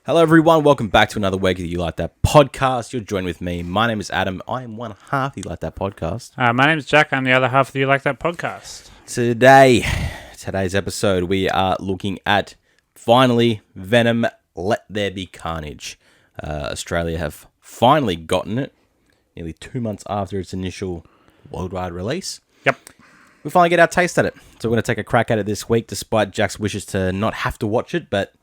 Hello, everyone. Welcome back to another week of the You Like That podcast. You're joined with me. My name is Adam. I am one half of the You Like That podcast. My name is Jack. I'm the other half of the You Like That podcast. Today's episode, we are looking at, finally, Venom, There Be Carnage. Australia have finally gotten it, nearly 2 months after its initial worldwide release. Yep. We finally get our taste at it. So we're going to take a crack at it this week, despite Jack's wishes to not have to watch it, but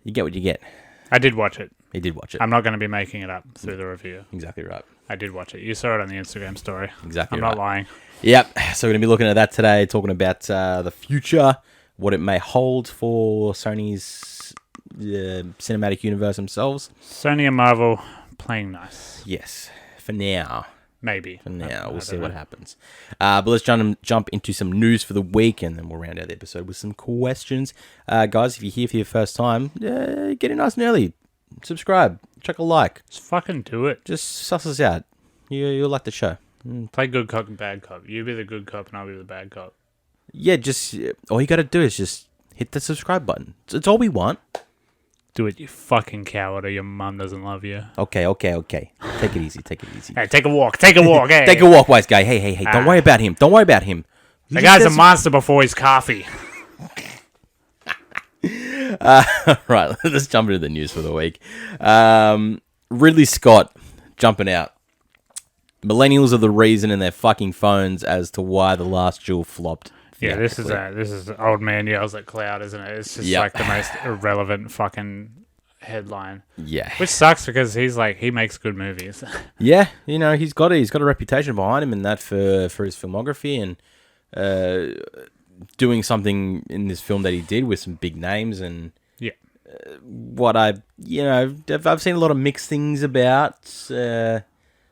you get what you get. I did watch it. He did watch it. I'm not going to be making it up through the review. Exactly right. I did watch it. You saw it on the Instagram story. Exactly I'm right. not lying. Yep. So we're going to be looking at that today, talking about the future, what it may hold for Sony's cinematic universe themselves. Sony and Marvel playing nice. Yes. For now. Maybe. For now. We'll see what happens. But let's jump into some news for the week, and then we'll round out the episode with some questions. Guys, if you're here for your first time, get in nice and early. Subscribe. Chuck a like. Just fucking do it. Just suss us out. You'll like the show. Play good cop and bad cop. You be the good cop and I'll be the bad cop. Yeah, just all you got to do is just hit the subscribe button. It's all we want. Do it, you fucking coward, or your mum doesn't love you. Okay. Take it easy. Hey, take a walk, hey. Take a walk, wise guy. Hey. Don't worry about him. The guy's a monster before he's coffee. Right, let's jump into the news for the week. Ridley Scott jumping out. Millennials are the reason in their fucking phones as to why The Last Duel flopped. Yeah, this is old man yells at cloud, isn't it? It's just like the most irrelevant fucking headline. Yeah, which sucks because he makes good movies. Yeah, he's got a reputation behind him in that for his filmography and doing something in this film that he did with some big names and yeah. I've seen a lot of mixed things about.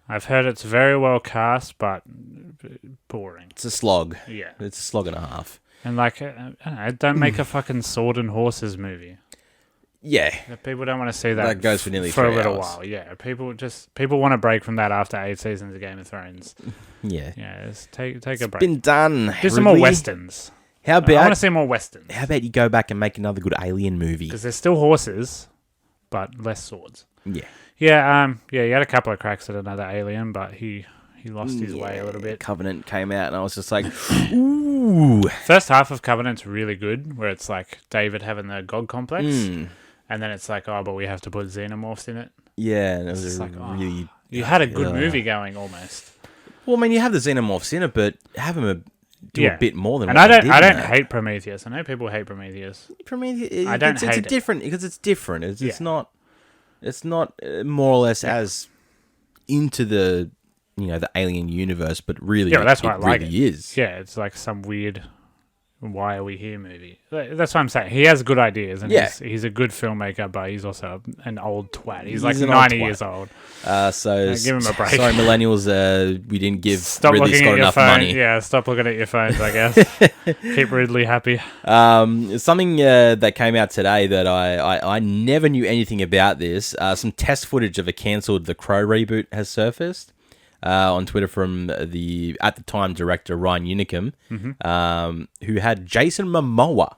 I've heard it's very well cast, but boring. It's a slog. Yeah. It's a slog and a half. And I don't know, don't make a fucking sword and horses movie. Yeah. People don't want to see that. That goes for nearly 3 a little hours. while. Yeah. People want to break from that after 8 seasons of Game of Thrones. Yeah. Yeah. Just take a break. It's been done. Do some more westerns. How about I want to see more westerns. How about you go back and make another good Alien movie? Because there's still horses, but less swords. Yeah. Yeah, he had a couple of cracks at another Alien, but he lost his way a little bit. Covenant came out, and I was just like, ooh. First half of Covenant's really good, where it's like David having the God complex, and then it's like, but we have to put xenomorphs in it. Yeah, and it was it's really... You had a good movie going, almost. Well, I mean, you have the xenomorphs in it, but have them do a bit more than. And I don't hate Prometheus. I know people hate Prometheus. Prometheus. I don't hate it. Different because it's different. It's not. It's not more or less as into the the Alien universe, but really, that's why I like really it. is. Yeah, it's like some weird "Why Are We Here" movie. That's what I'm saying. He has good ideas, and he's a good filmmaker, but he's also an old twat. He's like 90 years old. So give him a break. Sorry, millennials. We didn't give Stop Ridley looking Scott at your enough phone. money. Yeah, stop looking at your phones. I guess keep Ridley happy. Something that came out today that I never knew anything about this. Some test footage of a cancelled The Crow Reboot has surfaced on Twitter from the at the time director Ryan Unicum, who had Jason Momoa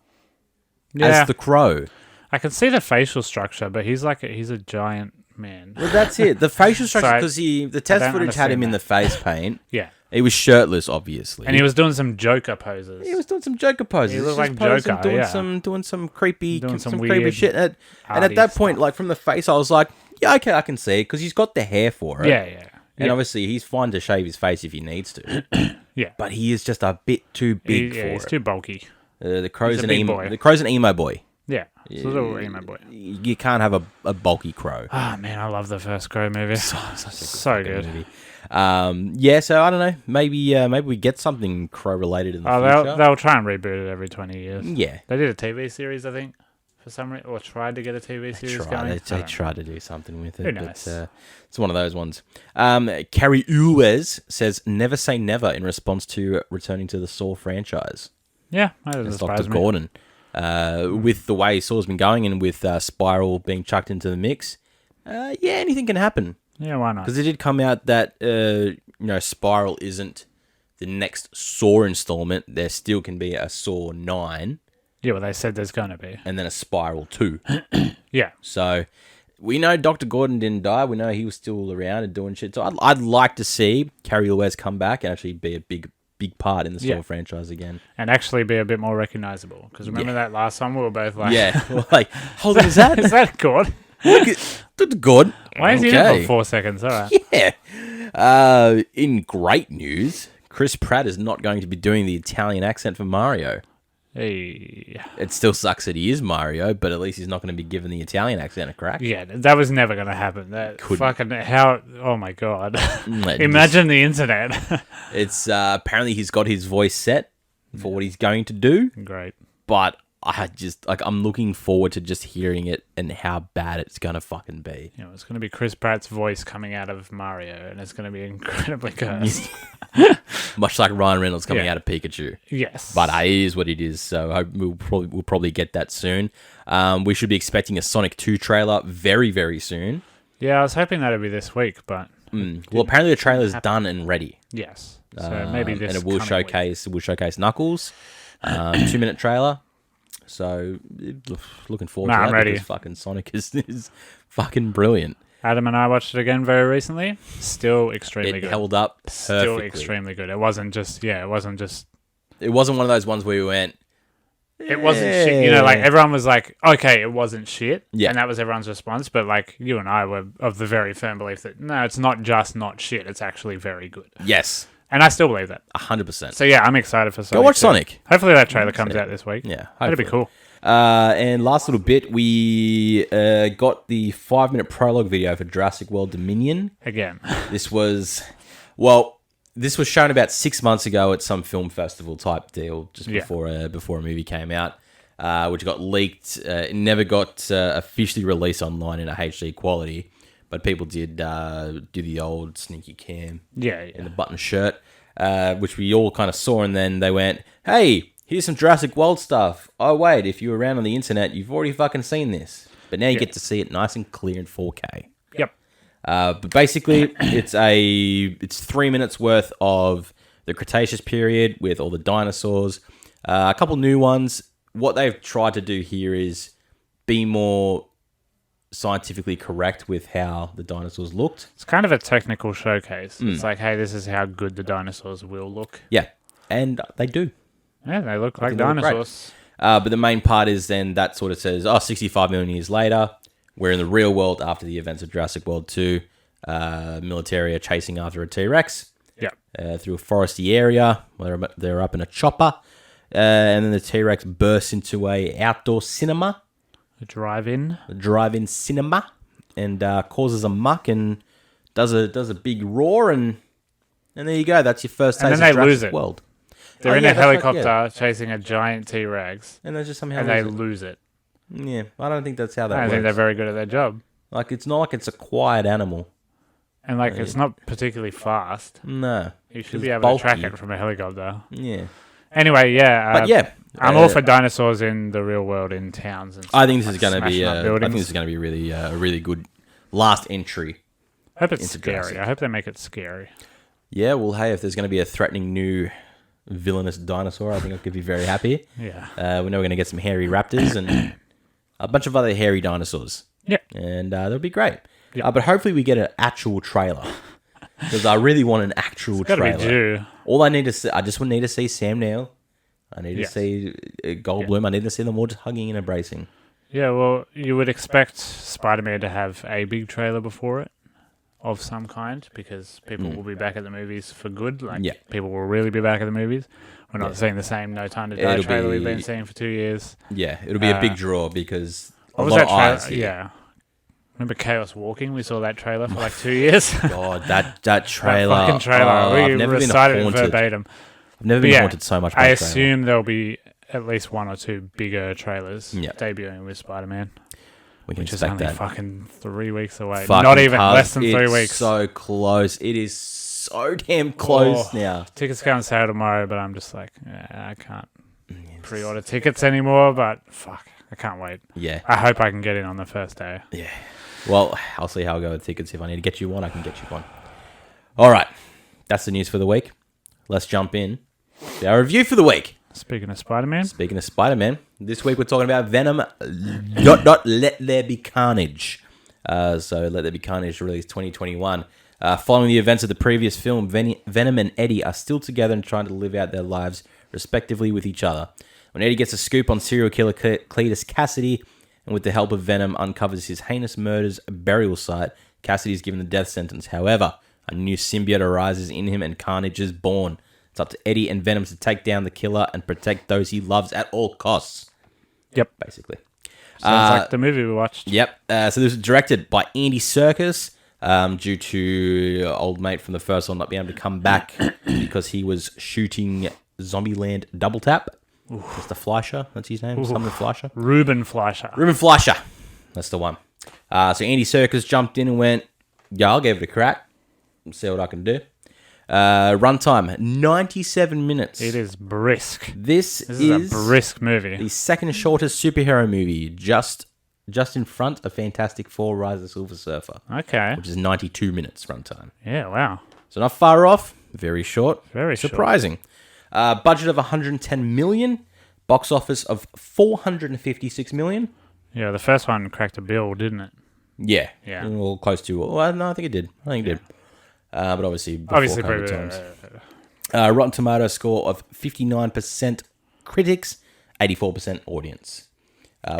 as the Crow. I can see the facial structure, but he's a giant man. Well, that's it. The facial structure, because the test footage had him in the face paint. Yeah. He was shirtless, obviously. And he was doing some Joker poses. He was doing some Joker poses. He looked like Joker, doing some creepy, doing some creepy weird shit. And at that point, stuff. like from the face, I was like, yeah, okay, I can see it, because he's got the hair for it. Yeah. And obviously, he's fine to shave his face if he needs to. Yeah. But he is just a bit too big for it. He's too bulky. The crow's an emo boy. The crow's an emo boy. Yeah. He's a little emo boy. You can't have a bulky crow. Ah, man, I love the first Crow movie. So good. Movie. So I don't know. Maybe we get something crow related in the future. They'll try and reboot it every 20 years. Yeah. They did a TV series, I think, for some reason, or tried to get a TV series going. They tried to do something with it. Who knows? But, it's one of those ones. Carrie Uwes says never say never in response to returning to the Saw franchise. Yeah, that doesn't As surprise Dr. me. Gordon. With the way Saw's been going and with Spiral being chucked into the mix, anything can happen. Yeah, why not? Because it did come out that Spiral isn't the next Saw installment. There still can be a Saw 9. Yeah, well, they said there's going to be. and then a Spiral 2. Yeah. So we know Dr. Gordon didn't die. We know he was still around and doing shit. So I'd like to see Carrie Lewis come back and actually be a big part in the Saw franchise again. And actually be a bit more recognizable. Because remember that last one? We were both like... Yeah. Like, hold on, is that? Is that Gordon? Look at Dr. Gordon. Why is he in it for 4 seconds? All right. Yeah. In great news, Chris Pratt is not going to be doing the Italian accent for Mario. Hey. It still sucks that he is Mario, but at least he's not going to be given the Italian accent a crack. Yeah, that was never going to happen. That fucking how... Oh, my God. Imagine the internet. It's apparently he's got his voice set for what he's going to do. Great. But I'm looking forward to just hearing it and how bad it's going to fucking be. You know, it's going to be Chris Pratt's voice coming out of Mario, and it's going to be incredibly cursed. Much like Ryan Reynolds coming out of Pikachu. Yes. But it is what it is, so we'll probably get that soon. We should be expecting a Sonic 2 trailer very, very soon. Yeah, I was hoping that would be this week, but... Well, apparently the trailer's done and ready. Yes. So maybe this and it will showcase Knuckles. 2-minute trailer. So, looking forward to that. I'm ready. Because fucking Sonic is fucking brilliant. Adam and I watched it again very recently. Still extremely good. It held up perfectly. Still extremely good. It wasn't just... It wasn't one of those ones where we went... It wasn't shit. You know, like, everyone was like, okay, it wasn't shit. Yeah. And that was everyone's response. But, like, you and I were of the very firm belief that, no, it's not just not shit. It's actually very good. Yes. And I still believe that. 100%. So, yeah, I'm excited for Sonic. Go watch Sonic. Hopefully that trailer comes out this week. Yeah. That'd be cool. And last little bit, we got the 5-minute prologue video for Jurassic World Dominion. Again. This was shown about 6 months ago at some film festival type deal, just before a movie came out, which got leaked. It never got officially released online in a HD quality, but people did do the old sneaky cam in the button shirt, which we all kind of saw, and then they went, hey, here's some Jurassic World stuff. Oh, wait, if you're around on the internet, you've already fucking seen this. But now you get to see it nice and clear in 4K. Yep. But basically, it's 3 minutes worth of the Cretaceous period with all the dinosaurs. A couple new ones. What they've tried to do here is be more scientifically correct with how the dinosaurs looked. It's kind of a technical showcase. It's like, hey, this is how good the dinosaurs will look. Yeah, and they do. Yeah, they look like dinosaurs. But the main part is then that sort of says, 65 million years later, we're in the real world after the events of Jurassic World 2. Military are chasing after a T-Rex through a foresty area where they're up in a chopper. And then the T-Rex bursts into a outdoor cinema. A drive-in cinema. And causes a muck and does a big roar. And there you go. That's your first taste of Jurassic World. They're in a helicopter chasing a giant T-Rex. And they just somehow lose it. Yeah, I don't think that's how that works. I don't think they're very good at their job. Like, it's not like it's a quiet animal. And, like, it's not particularly fast. No. You should be able to track it from a helicopter. Yeah. Anyway, but yeah. I'm all for dinosaurs in the real world, in towns and stuff. I think this is going to be really a really good last entry. I hope it's scary. Jurassic. I hope they make it scary. Yeah, well, hey, if there's going to be a threatening new villainous dinosaur, I think I could be very happy. Yeah. We know we're going to get some hairy raptors and a bunch of other hairy dinosaurs. Yeah. And that'll be great. Yeah. But hopefully we get an actual trailer. Because I really want an actual trailer. Be due. All I need to see, I just need to see Sam Neill. I need to see Goldblum. I need to see them all just hugging and embracing. Yeah, well, you would expect Spider-Man to have a big trailer before it of some kind, because people will be back at the movies for good. Like, people will really be back at the movies. We're not seeing the same No Time to Die trailer we've been seeing for 2 years. Yeah, it'll be a big draw because what was that trailer? Yeah. Remember Chaos Walking? We saw that trailer for like 2 years. God, that trailer. That fucking trailer. We recited it verbatim. I've never been haunted so much by I assume there'll be at least one or two bigger trailers debuting with Spider-Man. Which is only fucking 3 weeks away. Not even, less than 3 weeks. So close. It is so damn close now. Tickets go on sale tomorrow, but I'm just like, I can't pre-order tickets anymore, but fuck, I can't wait. Yeah. I hope I can get in on the first day. Yeah. Well, I'll see how I go with tickets. If I need to get you one, I can get you one. All right. That's the news for the week. Let's jump in to our review for the week. Speaking of Spider-Man. Speaking of Spider-Man, this week we're talking about Venom. Let There Be Carnage. So Let There Be Carnage released 2021. Following the events of the previous film, Venom and Eddie are still together and trying to live out their lives respectively with each other. When Eddie gets a scoop on serial killer Cletus Cassidy, and with the help of Venom uncovers his heinous murder's burial site, Cassidy is given the death sentence. However, a new symbiote arises in him and Carnage is born. It's up to Eddie and Venom to take down the killer and protect those he loves at all costs. Yep. Basically. Sounds like the movie we watched. Yep. So this was directed by Andy Serkis, due to old mate from the first one not being able to come back because he was shooting Zombieland Double Tap. Mr. Fleischer, that's his name. Something Fleischer. Ruben Fleischer. That's the one. So Andy Serkis jumped in and went, yeah, I'll give it a crack. See what I can do. Runtime, 97 minutes. It is brisk. This is a brisk movie. The second shortest superhero movie, just in front of Fantastic Four: Rise of the Silver Surfer. Okay. Which is 92 minutes runtime. Yeah, wow. So not far off. Very short. Very short. Surprising. Budget of 110 million. Box office of 456 million. Yeah, the first one cracked a bill, didn't it? Yeah. Yeah. Well, close to. Well, no, I think it did. But obviously, before COVID times. Rotten Tomato score of 59% critics, 84% audience,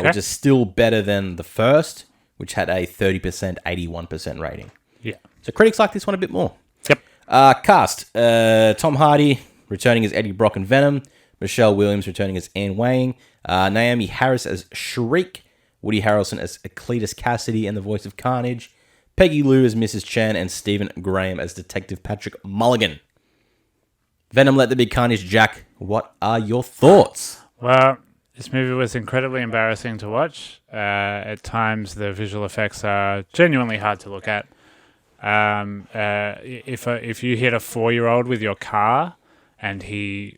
which is still better than the first, which had a 30%, 81% rating. Yeah. So critics like this one a bit more. Yep. Cast, Tom Hardy returning as Eddie Brock and Venom, Michelle Williams returning as Anne Wang, Naomi Harris as Shriek, Woody Harrelson as Cletus Cassidy and the voice of Carnage, Peggy Lou as Mrs. Chan, and Stephen Graham as Detective Patrick Mulligan. Venom, Let There Be Carnage. Jack, what are your thoughts? Well, this movie was incredibly embarrassing to watch. At times, the visual effects are genuinely hard to look at. If you hit a 4-year-old with your car, and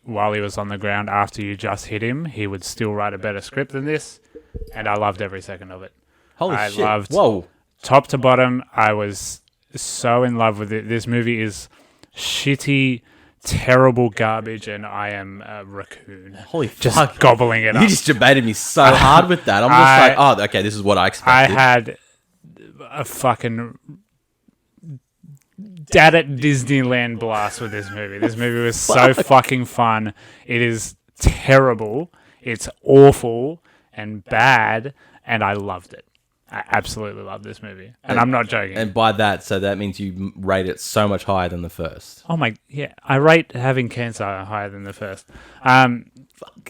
while he was on the ground after you just hit him, he would still write a better script than this. And I loved every second of it. Holy shit. I loved Whoa. Top to bottom, I was so in love with it. This movie is shitty, terrible garbage, and I am a raccoon. Holy just fuck. Gobbling it up. You just debated me so hard with that. I'm just like, oh, okay, this is what I expected. I had a fucking dad at Disneyland blast with this movie. This movie was so fucking fun. It is terrible. It's awful and bad, and I loved it. I absolutely love this movie. And I'm not joking. And by that, so that means you rate it so much higher than the first. Oh my, yeah. I rate having cancer higher than the first.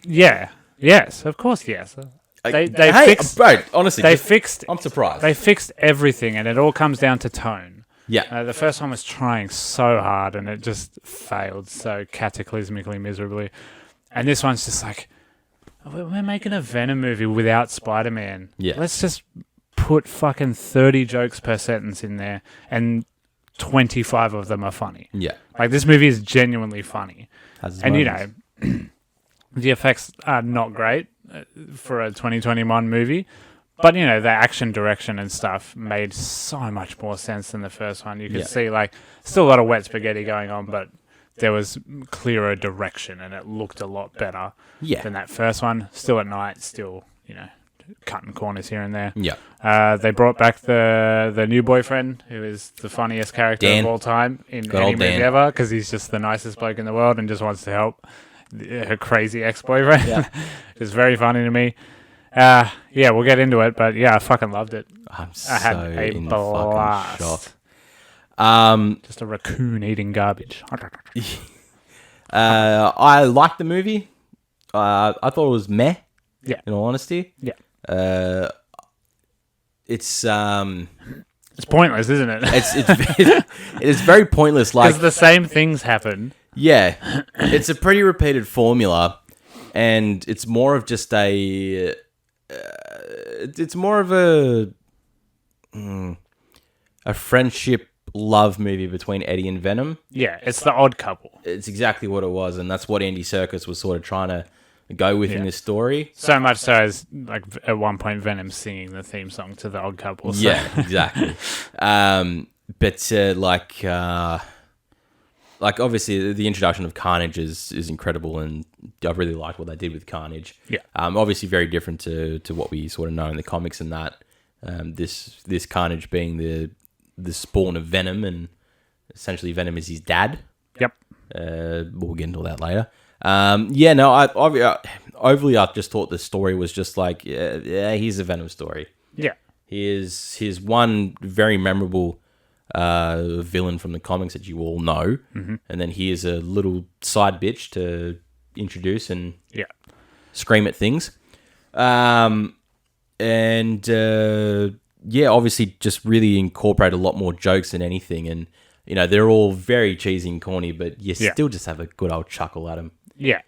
Yeah. Yes, of course, yes. They fixed... Bro, honestly, I'm surprised. They fixed everything, and it all comes down to tone. Yeah. The first one was trying so hard, and it just failed so cataclysmically miserably. And this one's just like, we're making a Venom movie without Spider-Man. Yeah. Let's just put fucking 30 jokes per sentence in there, and 25 of them are funny. Yeah. Like, this movie is genuinely funny. And, you know, the effects are not great for a 2021 movie, but, you know, the action direction and stuff made so much more sense than the first one. You could see, like, still a lot of wet spaghetti going on, but there was clearer direction, and it looked a lot better than that first one. Still at night, still, you know, cutting corners here and there. Yeah. They brought back the new boyfriend, who is the funniest character of all time in any movie ever, because he's just the nicest bloke in the world and just wants to help her crazy ex-boyfriend. Yeah. It's very funny to me. Yeah, we'll get into it, but yeah, I fucking loved it. I had a blast. Just a raccoon eating garbage. I liked the movie. I thought it was meh. Yeah. In all honesty. Yeah. It's pointless, isn't it? It is very pointless. Like, because the same things happen. Yeah, it's a pretty repeated formula, and it's more of just a. It's more of a friendship love movie between Eddie and Venom. Yeah, it's the odd couple. It's exactly what it was, and that's what Andy Serkis was sort of trying to go with in this story. So much so as, like, at one point Venom singing the theme song to the odd couple. So. Yeah, exactly. But like obviously the introduction of Carnage is incredible, and I really liked what they did with Carnage. Yeah. Obviously very different to what we sort of know in the comics and that. This Carnage being the spawn of Venom, and essentially Venom is his dad. Yep. We'll get into that later. I overly I just thought the story was just like, here's a Venom story. Yeah. Here's one very memorable villain from the comics that you all know, and then here's a little side bitch to introduce and scream at things. Obviously just really incorporate a lot more jokes than anything, and they're all very cheesy and corny, but you still just have a good old chuckle at them. Yeah.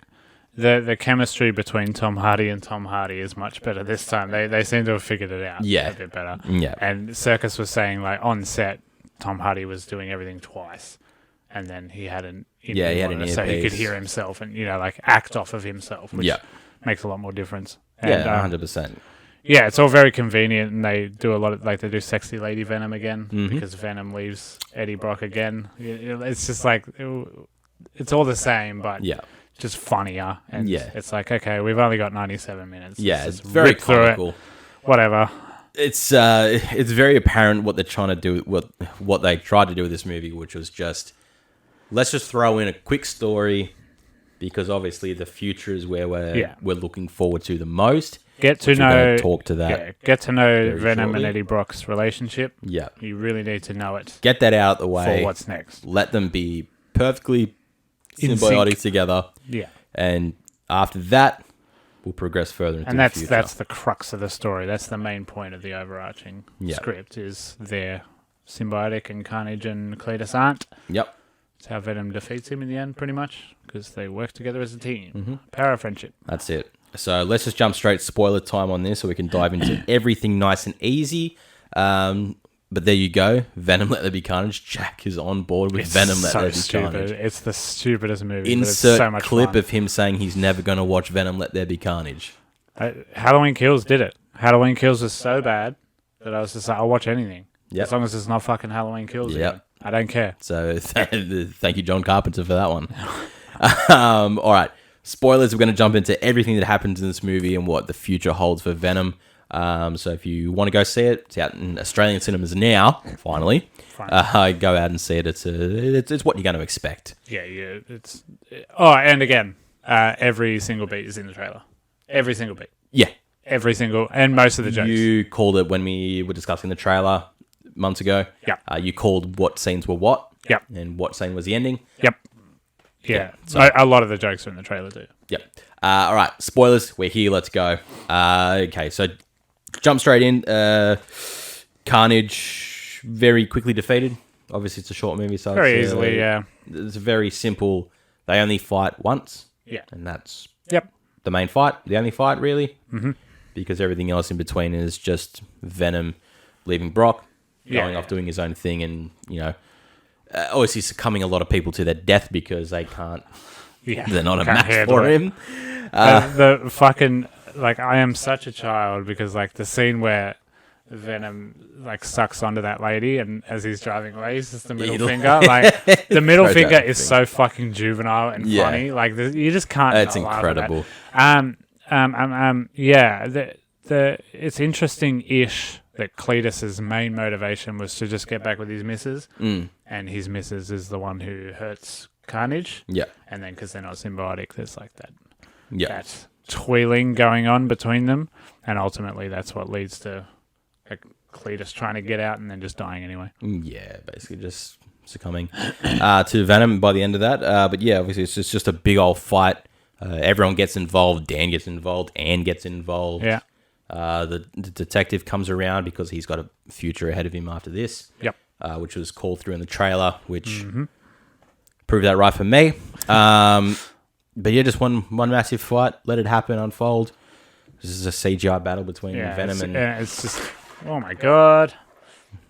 The chemistry between Tom Hardy and Tom Hardy is much better this time. They seem to have figured it out a bit better. Yeah. And Circus was saying, like, on set, Tom Hardy was doing everything twice, and then he had an earpiece, so he could hear himself and act off of himself, which makes a lot more difference. And, 100%. Yeah, it's all very convenient, and they do a lot of they do Sexy Lady Venom again because Venom leaves Eddie Brock again. It's just like it's all the same, but just funnier. And it's like, okay, we've only got 97 minutes. Yeah, it's very comical. Whatever. It's very apparent what they're trying to do, what they tried to do with this movie, which was just, let's just throw in a quick story, because obviously the future is where we're looking forward to the most. Get to know Venom shortly. and Eddie Brock's relationship. Yeah. You really need to know it. Get that out of the way. For what's next. Let them be perfectly symbiotic together. Yeah. And after that, we'll progress further into the future. That's the crux of the story. That's the main point of the overarching script, is they're symbiotic and Carnage and Cletus aren't. Yep. That's how Venom defeats him in the end, pretty much, because they work together as a team. Power of friendship. That's it. So let's just jump straight spoiler time on this so we can dive into everything nice and easy. But there you go. Venom, Let There Be Carnage. Jack is on board with Venom, Let There Be Carnage. It's the stupidest movie. Insert so much clip fun. of him saying he's never going to watch Venom, Let There Be Carnage. Halloween Kills did it. Halloween Kills was so bad that I was just like, I'll watch anything. Yep. As long as it's not fucking Halloween Kills again. I don't care. So thank you, John Carpenter, for that one. All right. Spoilers, we're going to jump into everything that happens in this movie and what the future holds for Venom. So if you want to go see it, it's out in Australian cinemas now, finally. Go out and see it. It's what you're going to expect. Yeah. And again, every single beat is in the trailer. Every single beat. Yeah. And most of the jokes. You called it when we were discussing the trailer months ago. Yeah. You called what scenes were what. Yep. And what scene was the ending. Yep. Yeah, so a lot of the jokes are in the trailer too. Yep. All right, spoilers. We're here. Let's go. Okay, so jump straight in. Carnage very quickly defeated. Obviously, it's a short movie, so very easily. It's a very simple. They only fight once. Yeah, and that's the main fight. The only fight, really, because everything else in between is just Venom leaving Brock, going off doing his own thing, and obviously succumbing a lot of people to their death because they can't. Yeah, they're not a match for him. The fucking I am such a child because the scene where Venom sucks onto that lady and as he's driving away, he's just the middle finger. The middle finger is so fucking juvenile and funny. You just can't. It's incredible. It's interesting-ish that Cletus's main motivation was to just get back with his missus, and his missus is the one who hurts Carnage. Yeah, and then because they're not symbiotic, there's that twirling going on between them, and ultimately that's what leads to Cletus trying to get out and then just dying anyway. Yeah, basically just succumbing to Venom by the end of that. But yeah, obviously it's just a big old fight. Everyone gets involved. Dan gets involved. Anne gets involved. Yeah. The detective comes around because he's got a future ahead of him after this. Yep. Which was called through in the trailer, which proved that right for me. But yeah, just one massive fight. Let it happen, unfold. This is a CGI battle between Venom and... it's just... Oh my god.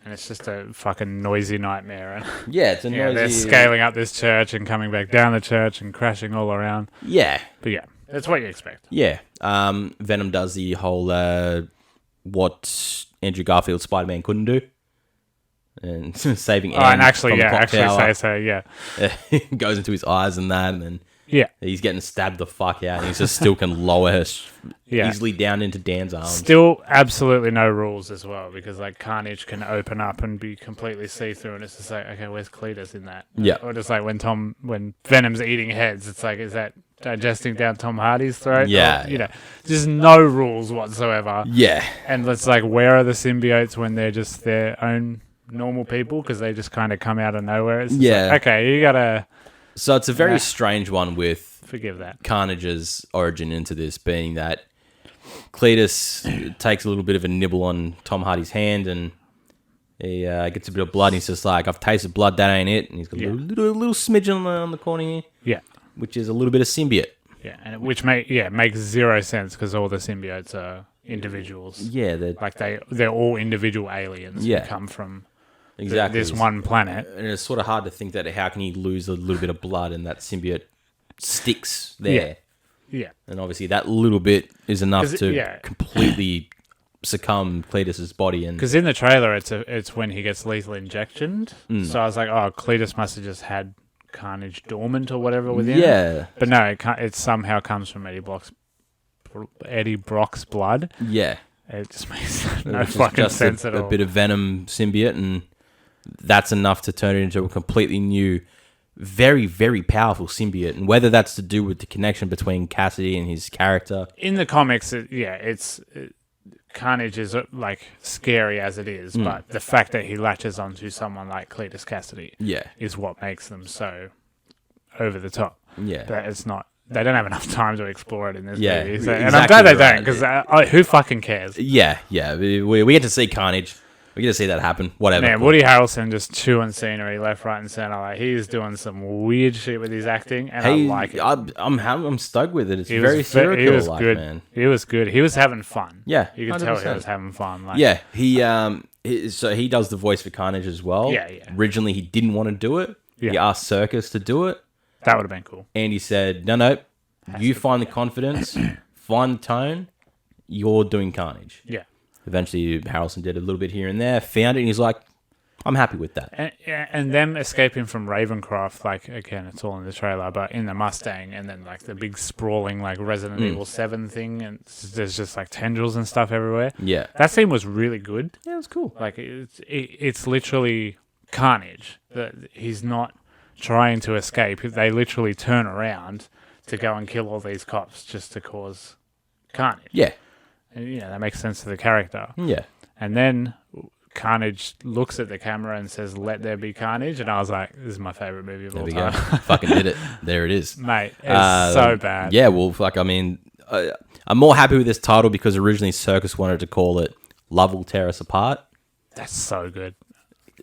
And it's just a fucking noisy nightmare. Yeah, it's a noisy... They're scaling up this church and coming back down the church and crashing all around. Yeah. But yeah, that's what you expect. Yeah. Venom does the whole what Andrew Garfield's Spider-Man couldn't do. and saving Oh, Anne and actually, from the yeah, clock actually tower. say so, yeah. Goes into his eyes and that, and then Yeah. he's getting stabbed the fuck out, and he just still can lower her easily down into Dan's arms. Still absolutely no rules as well, because like Carnage can open up and be completely see-through, and it's just like, okay, where's Cletus in that? Yeah. Or just like when Venom's eating heads, it's like, is that digesting down Tom Hardy's throat? Yeah. Or, you know, there's no rules whatsoever. Yeah. And it's like, where are the symbiotes when they're just their own normal people? Because they just kind of come out of nowhere. It's just like, okay, you gotta... So it's a very strange one with forgive that Carnage's origin into this being that Cletus takes a little bit of a nibble on Tom Hardy's hand and he gets a bit of blood and he's just like, I've tasted blood, that ain't it. And he's got a little smidgen on the corner here. Yeah. Which is a little bit of symbiote. Yeah, and which makes zero sense because all the symbiotes are individuals. Yeah. They're all individual aliens who come from... Exactly. This one planet. And it's sort of hard to think that how can you lose a little bit of blood and that symbiote sticks there. Yeah. And obviously that little bit is enough to completely succumb Cletus's body. Because in the trailer, it's when he gets lethal injected. So I was like, oh, Cletus must have just had Carnage dormant or whatever within it. But no, it somehow comes from Eddie Brock's blood. Yeah. It just makes no fucking sense at all. A bit of Venom symbiote, and that's enough to turn it into a completely new, very, very powerful symbiote. And whether that's to do with the connection between Cassidy and his character. In the comics, Carnage is like scary as it is, but the fact that he latches onto someone like Cletus Cassidy is what makes them so over the top. Yeah. That it's not... They don't have enough time to explore it in this movie. So, exactly, and I'm glad they don't, because who fucking cares? Yeah. We get to see Carnage. We get to see that happen. Whatever. Man, Woody Harrelson just chewing scenery left, right, and center. Like, he's doing some weird shit with his acting, and I like it. I'm stoked with it. It's very serial-like, man. He was good. He was having fun. Yeah, you could tell he was having fun. Like, yeah, so he does the voice for Carnage as well. Yeah. Originally, he didn't want to do it. Yeah. He asked Circus to do it. That would have been cool. And he said, no, you find the confidence, find the tone, you're doing Carnage. Yeah. Eventually, Harrelson did a little bit here and there, found it, and he's like, I'm happy with that. And them escaping from Ravencroft, like, again, it's all in the trailer, but in the Mustang, and then, like, the big sprawling, like, Resident Evil 7 thing, and there's just, like, tendrils and stuff everywhere. Yeah. That scene was really good. Yeah, it was cool. Like, it's literally Carnage. He's not trying to escape. They literally turn around to go and kill all these cops just to cause carnage. Yeah. And, that makes sense to the character. Yeah. And then Carnage looks at the camera and says, "Let there be carnage." And I was like, this is my favorite movie of all time. There we go. Fucking did it. There it is. Mate, it's so bad. Yeah, well, I'm more happy with this title because originally Circus wanted to call it Love Will Tear Us Apart. That's so good.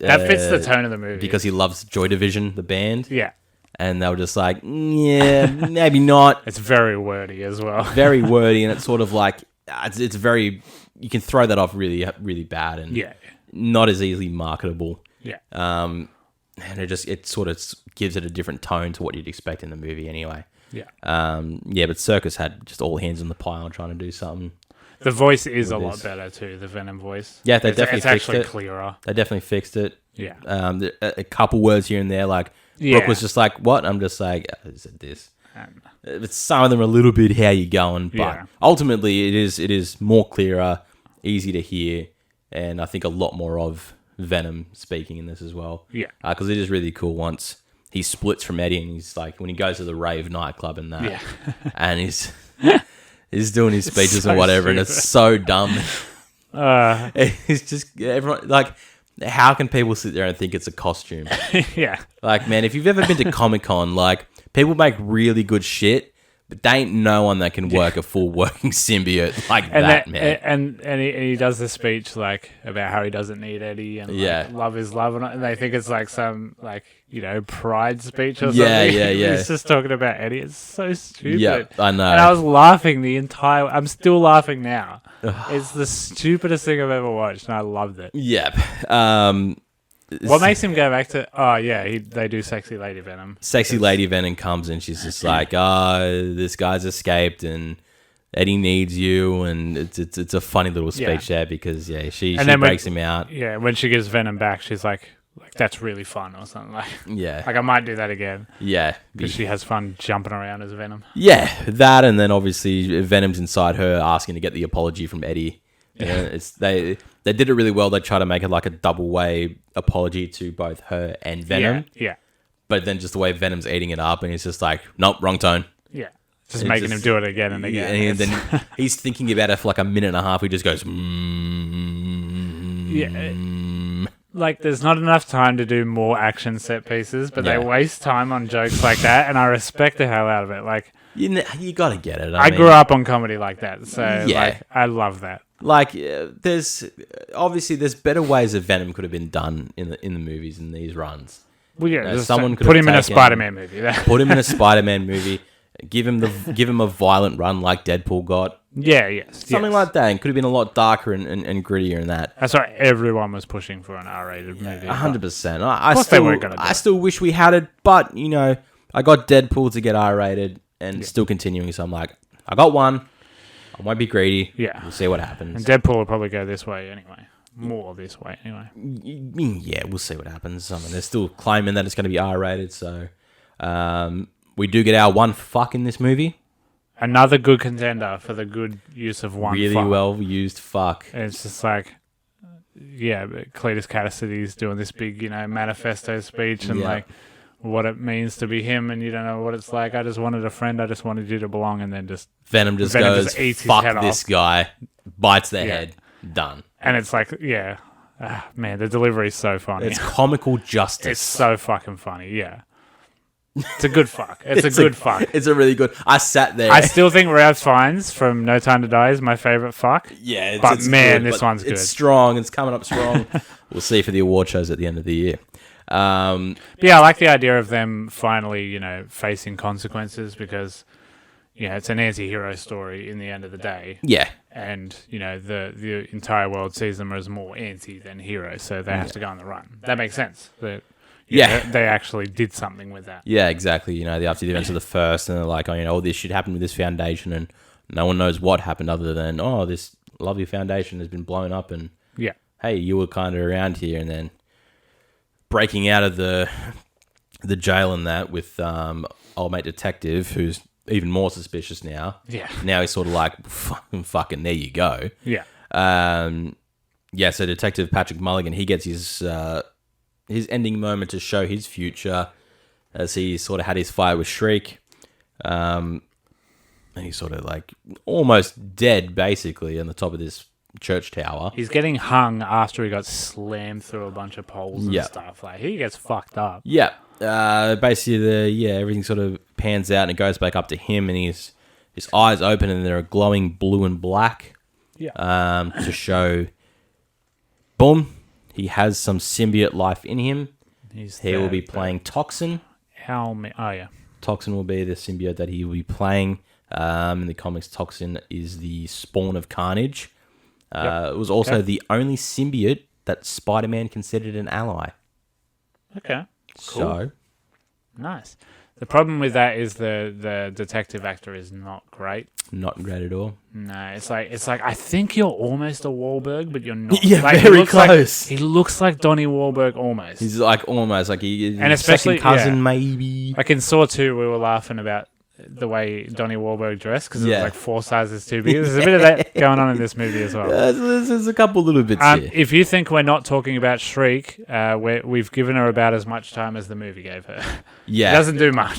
That fits the tone of the movie. Because he loves Joy Division, the band. Yeah. And they were just like, yeah, maybe not. It's very wordy as well. Very wordy, and it's sort of like, it's very, you can throw that off really, really bad and not as easily marketable. Yeah. And it sort of gives it a different tone to what you'd expect in the movie anyway. Yeah. But Circus had just all hands on the pile trying to do something. The voice is a lot better too, the Venom voice. Yeah, they definitely fixed it. It's actually clearer. They definitely fixed it. Yeah. A couple words here and there, like, Brooke was just like, what? I'm just like, is it this? But some of them are a little bit, how you going? But ultimately, it is more clearer, easy to hear, and I think a lot more of Venom speaking in this as well. Yeah. Because it is really cool once he splits from Eddie and he's like, when he goes to the rave nightclub and that, and he's doing his speeches and whatever, and it's so dumb. It's just, everyone, like, how can people sit there and think it's a costume? Yeah. Like, man, if you've ever been to Comic-Con, like, people make really good shit, but they ain't no one that can work a full working symbiote like man. And he does the speech, like, about how he doesn't need Eddie and like, love is love, and they think it's like some, like, pride speech or something. Yeah. He's just talking about Eddie. It's so stupid. Yeah, I know. And I was laughing I'm still laughing now. It's the stupidest thing I've ever watched, and I loved it. Yep. What makes him go back to... Oh, yeah, they do Sexy Lady Venom. Sexy Lady Venom comes and she's just like, this guy's escaped and Eddie needs you, and it's a funny little speech there because she breaks him out. Yeah, when she gives Venom back, she's like that's really fun or something like. Yeah, like I might do that again. Yeah, because she has fun jumping around as Venom. Yeah, that, and then obviously Venom's inside her asking to get the apology from Eddie. They did it really well. They try to make it like a double way apology to both her and Venom. Yeah. But then just the way Venom's eating it up, and he's just like, nope, wrong tone. Yeah. Just making him do it again and again. And then he's thinking about it for like a minute and a half. He just goes, Yeah. Like, there's not enough time to do more action set pieces, but they waste time on jokes like that, and I respect the hell out of it. Like, you got to get it. I grew up on comedy like that, so like, I love that. Like, there's better ways that Venom could have been done in the movies in these runs. Well, yeah, someone could put him in a Spider-Man movie. Put him in a Spider-Man movie. Give him a violent run like Deadpool got. Yeah, yes. Something like that. And could have been a lot darker and grittier than that. That's why everyone was pushing for an R-rated movie. 100%. I still wish we had it, but, I got Deadpool to get R-rated and still continuing. So I'm like, I got one. I won't be greedy. Yeah. We'll see what happens. And Deadpool will probably go this way anyway. More this way anyway. Yeah, we'll see what happens. I mean, they're still claiming that it's going to be R-rated, so we do get our one fuck in this movie. Another good contender for the good use of one really fuck. Well used fuck. And it's just like, Cletus Cassidy's doing this big, manifesto speech and like what it means to be him, and you don't know what it's like. I just wanted a friend. I just wanted you to belong, and then Venom goes, eats fuck his head this off. Guy, bites their head, done. And it's like, man, the delivery is so funny. It's comical justice. It's so fucking funny, yeah. It's a good fuck. It's a good fuck. It's a really good... I sat there. I still think Ralph Fiennes from No Time to Die is my favourite fuck. Yeah, but this one's good. It's strong. It's coming up strong. We'll see for the award shows at the end of the year. I like the idea of them finally, facing consequences because, it's an anti-hero story in the end of the day. Yeah. And, the entire world sees them as more anti than heroes, so they have to go on the run. That makes sense. They actually did something with that. Yeah, exactly. After the events of the first, and they're like, this should happen with this foundation, and no one knows what happened other than, this lovely foundation has been blown up, and hey, you were kind of around here, and then breaking out of the jail and that with old mate detective, who's even more suspicious now. Yeah. Now he's sort of like, fucking there you go. Yeah. So Detective Patrick Mulligan, he gets his ending moment to show his future as he sort of had his fight with Shriek. And he's sort of like almost dead, basically, on the top of this church tower. He's getting hung after he got slammed through a bunch of poles and stuff. Like, he gets fucked up. Yeah. Basically, everything sort of pans out and it goes back up to him, and his eyes open and they're glowing blue and black. Yeah. To show, boom, he has some symbiote life in him. He will be playing Toxin. Toxin will be the symbiote that he will be playing. In the comics, Toxin is the spawn of Carnage. It was also the only symbiote that Spider-Man considered an ally. Okay. Cool. So, nice. The problem with that is the detective actor is not great. Not great at all. No, it's like I think you're almost a Wahlberg, but you're not. Yeah, like, very close. He looks like Donnie Wahlberg almost. He's like almost like he, and especially second cousin maybe. Like in Saw 2, we were laughing about the way Donnie Wahlberg dressed because it was like 4 sizes too big. There's a bit of that going on in this movie as well. There's a couple little bits here. If you think we're not talking about Shriek, we've given her about as much time as the movie gave her. Yeah. It doesn't do much.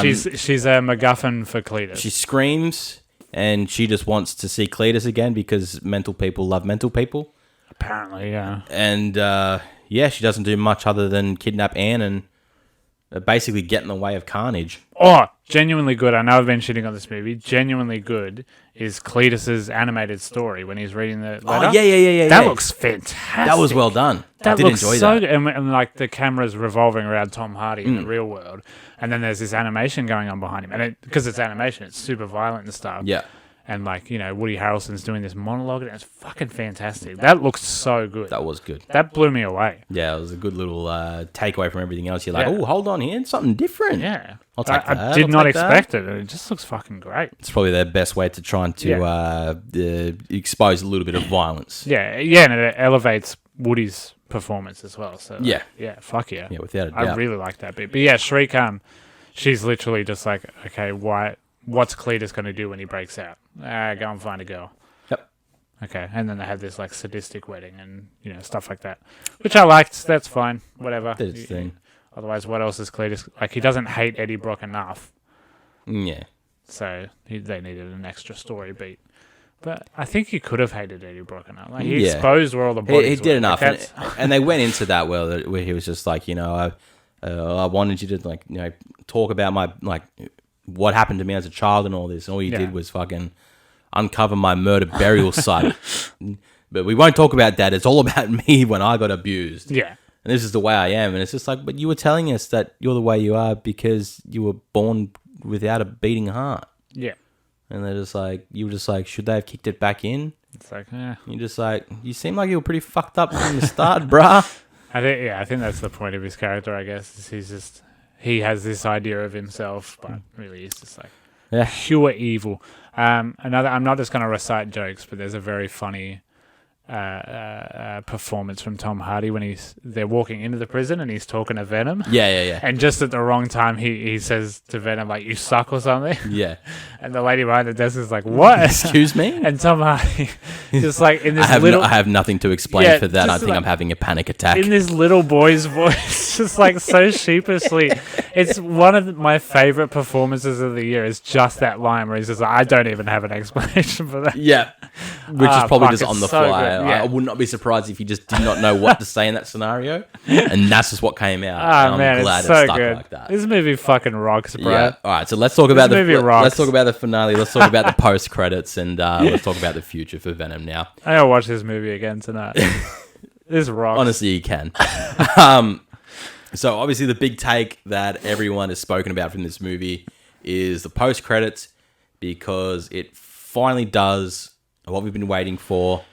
She's a MacGuffin for Cletus. She screams and she just wants to see Cletus again because mental people love mental people. Apparently, yeah. And she doesn't do much other than kidnap Anne and basically get in the way of Carnage. Oh, genuinely good. I know I've been shitting on this movie. Genuinely good is Cletus's animated story when he's reading the letter. Oh, yeah. That looks fantastic. That was well done. That I did looks enjoy so that. good. And like the camera's revolving around Tom Hardy in the real world. And then there's this animation going on behind him. And because it's animation, it's super violent and stuff. Yeah. And, like, you know, Woody Harrelson's doing this monologue, and it's fucking fantastic. That looks so good. That was good. That blew me away. Yeah, it was a good little takeaway from everything else. You're like, oh, hold on here, something different. Yeah. I'll take that. I did not expect it. It just looks fucking great. It's probably their best way to try and expose a little bit of violence. Yeah, and it elevates Woody's performance as well. So yeah, fuck yeah. Yeah, without a doubt. I really like that bit. But yeah, Shriek, she's literally just like, okay, what's Cletus going to do when he breaks out? Go and find a girl. Yep. Okay, and then they have this like sadistic wedding and, you know, stuff like that, which I liked. That's fine. Whatever. Did its thing. Otherwise, what else is Cletus? Like, he doesn't hate Eddie Brock enough. Yeah. So they needed an extra story beat. But I think he could have hated Eddie Brock enough. Like, he exposed where all the bodies He did enough. Like, and they went into that where he was just like, you know, I wanted you to, like, you know, talk about my, like, what happened to me as a child and all this. And all you did was fucking uncover my murder burial site. But we won't talk about that. It's all about me when I got abused. Yeah. And this is the way I am. And it's just like, but you were telling us that you're the way you are because you were born without a beating heart. Yeah. And they're just like, you were just like, should they have kicked it back in? It's like, yeah. You're just like, you seem like you were pretty fucked up from the start, bruh. I think that's the point of his character, I guess. Is he has this idea of himself, but really he's just like pure evil. I'm not just going to recite jokes, but there's a very funny performance from Tom Hardy when they're walking into the prison and he's talking to Venom. Yeah. And just at the wrong time, he says to Venom, like, you suck or something. Yeah. And the lady behind the desk is like, what? Excuse me? And Tom Hardy just like in this I have nothing to explain for that. I think I'm having a panic attack. In this little boy's voice, just like so sheepishly. It's one of my favorite performances of the year. Is just that line where he's just like, I don't even have an explanation for that. Yeah. Which is probably just on the so fly. good. Yeah. I would not be surprised if he just did not know what to say in that scenario. And that's just what came out. Oh, and man, I'm glad it's so it stuck good. like that. This movie fucking rocks, bro. Yeah. All right, so let's talk about let's talk about the finale. Let's talk about the post credits, and let's talk about the future for Venom now. I gotta watch this movie again tonight. This rocks. Honestly, you can. So obviously, the big take that everyone has spoken about from this movie is the post credits, because it finally does what we've been waiting for,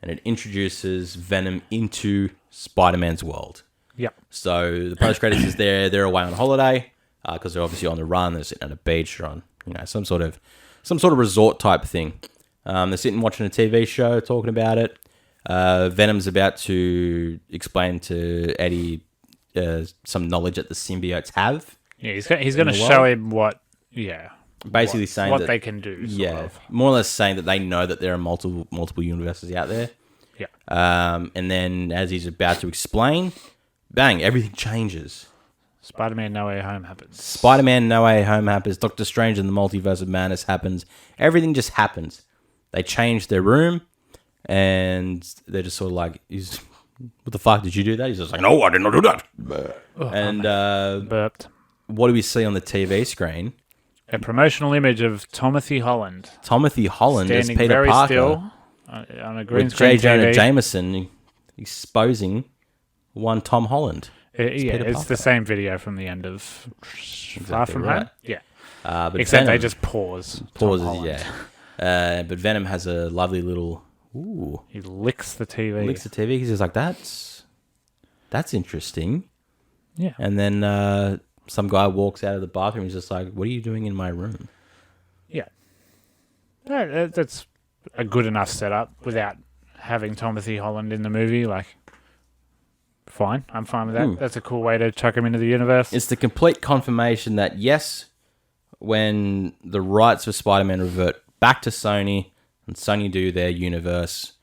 and it introduces Venom into Spider-Man's world. Yep. So the post credits is there. They're away on holiday because they're obviously on the run. They're sitting at a beach or on, you know, some sort of resort type thing. They're sitting watching a TV show, talking about it. Venom's about to explain to Eddie some knowledge that the symbiotes have. Yeah, he's going to show him what. Yeah. Basically saying what that they can do. Sort of. More or less saying that they know that there are multiple universes out there. Yeah. And then as he's about to explain, bang, everything changes. Spider-Man No Way Home happens. Spider-Man No Way Home happens. Doctor Strange and the Multiverse of Madness happens. Everything just happens. They change their room, and they're just sort of like, what the fuck, did you do that? He's just like, no, I did not do that. And burped. What do we see on the TV screen? A promotional image of Timothy Holland. Timothy Holland as standing Peter very Parker. Still on a green with screen J. Jonah TV. Jameson exposing one Tom Holland. It's the same video from the end of Far From Home. Yeah. But Except Venom they just pauses, yeah. But Venom has a lovely little... Ooh. He licks the TV. Licks the TV. He's just like, that's interesting. Yeah. And then some guy walks out of the bathroom. He's just like, what are you doing in my room? Yeah. That's a good enough setup without having Timothy Holland in the movie. Like, fine. I'm fine with that. That's a cool way to chuck him into the universe. It's the complete confirmation that, yes, when the rights for Spider-Man revert back to Sony and Sony do their universe,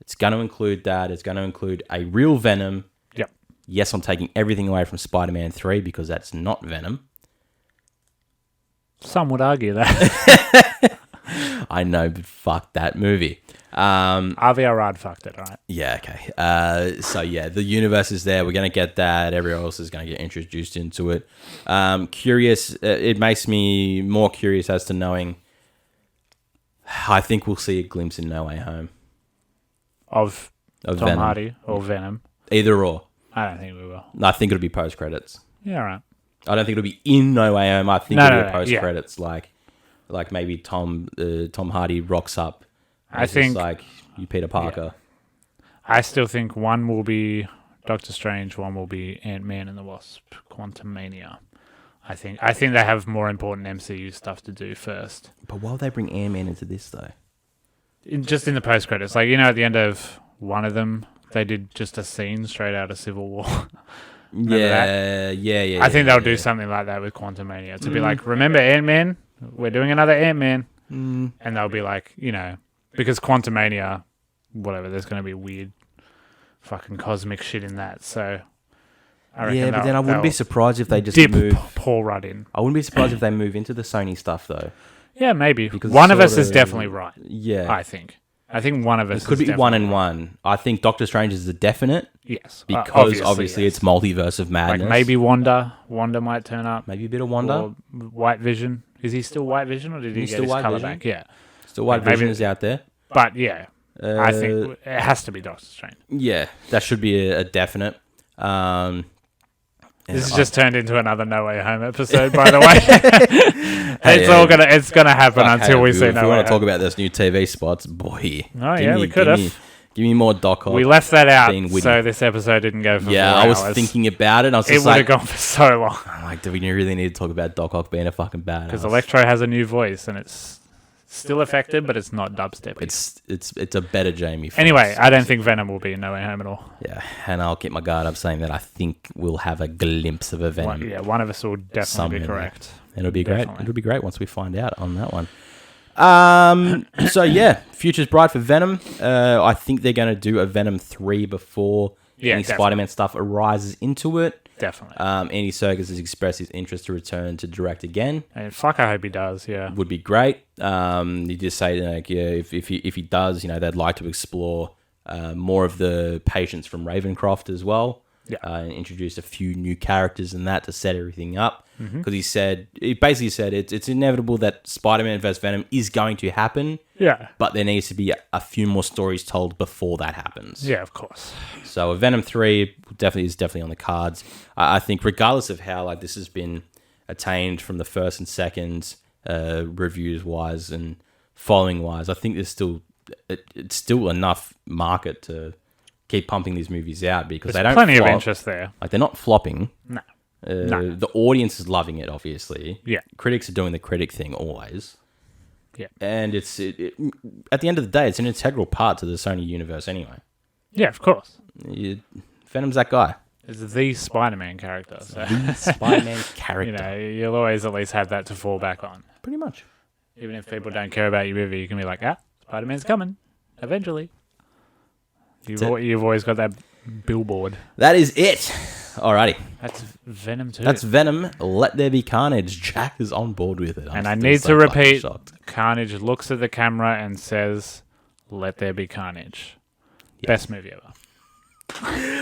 it's going to include that. It's going to include a real Venom. Yep. Yes, I'm taking everything away from Spider-Man 3 because that's not Venom. Some would argue that. I know, but fuck that movie. Avi Arad fucked it, all right? Yeah, okay. So, yeah, the universe is there. We're going to get that. Everyone else is going to get introduced into it. Curious. It makes me more curious as to knowing. I think we'll see a glimpse in No Way Home. Of Tom Venom. Hardy or Venom. Either or. I don't think we will. I think it'll be post-credits. Yeah, all right. I don't think it'll be in No Way Home. I think it'll be post-credits. Like Like maybe Tom Hardy rocks up. I think just like you, Peter Parker. Yeah. I still think one will be Doctor Strange, one will be Ant-Man and the Wasp, Quantumania. I think they have more important MCU stuff to do first. But why would they bring Ant-Man into this though? Just in the post credits, like at the end of one of them, they did just a scene straight out of Civil War. Yeah. I think they'll do something like that with Quantumania to be like, remember Ant-Man? We're doing another Ant-Man, and they'll be like, because Quantumania, whatever, there's going to be weird, fucking cosmic shit in that. So, I reckon but then I wouldn't be surprised if they just dip move Paul Rudd in. I wouldn't be surprised if they move into the Sony stuff though. Yeah, maybe. Because one of us is definitely right. Yeah, I think one of us. It could be 1 and 1. I think Doctor Strange is a definite. Yes, because obviously it's multiverse of madness. Like maybe Wanda might turn up. Maybe a bit of Wanda. Or White Vision. Is he still White Vision, or did he get his colour back? Yeah, still White Vision is out there. But yeah, I think it has to be Doctor Strange. Yeah, that should be a definite. This has just turned into another No Way Home episode, by the way. It's gonna happen until we see No Way Home. If we want to talk about those new TV spots, boy. We could have. Give me more Doc Ock. We left that out, so this episode didn't go for 4 hours. I was thinking about it. I was it would have gone for so long. I'm like, do we really need to talk about Doc Ock being a fucking badass? Because Electro has a new voice, and it's still affected, but it's not dubstep. It's a better Jamie Foxx. Anyway, I don't think Venom will be in No Way Home at all. Yeah, and I'll keep my guard up saying that I think we'll have a glimpse of a Venom. One of us will definitely be correct. It'll be great. It'll be great once we find out on that one. So yeah, future's bright for Venom. I think they're going to do a Venom 3 before any Spider-Man stuff arises into it. Definitely. Andy Serkis has expressed his interest to return to direct again. And I hope he does. Yeah, would be great. He just say like, if he does, they'd like to explore more of the patients from Ravencroft as well. Yeah, and introduce a few new characters in that to set everything up. Because he basically said it's inevitable that Spider-Man vs. Venom is going to happen. Yeah, but there needs to be a few more stories told before that happens. Yeah, of course. So a Venom 3 is definitely on the cards. I think regardless of how this has been attained from the first and second reviews wise and following wise, I think there's it's still enough market to keep pumping these movies out because they don't plenty flop. Of interest there. Like they're not flopping. No. The audience is loving it, obviously. Yeah. Critics are doing the critic thing always. Yeah. And it's at the end of the day, it's an integral part to the Sony universe anyway. Yeah, of course. Venom's that guy. It's the Spider-Man character. So. The Spider-Man character. You'll always at least have that to fall back on. Pretty much. Even if people don't care about your movie, you can be like, Spider-Man's coming. Eventually. You've always got that billboard. That is it. Alrighty. That's Venom 2. That's Venom. Let There Be Carnage. Jack is on board with it. And I need to repeat, Carnage looks at the camera and says, "Let there be carnage." Yes. Best movie ever.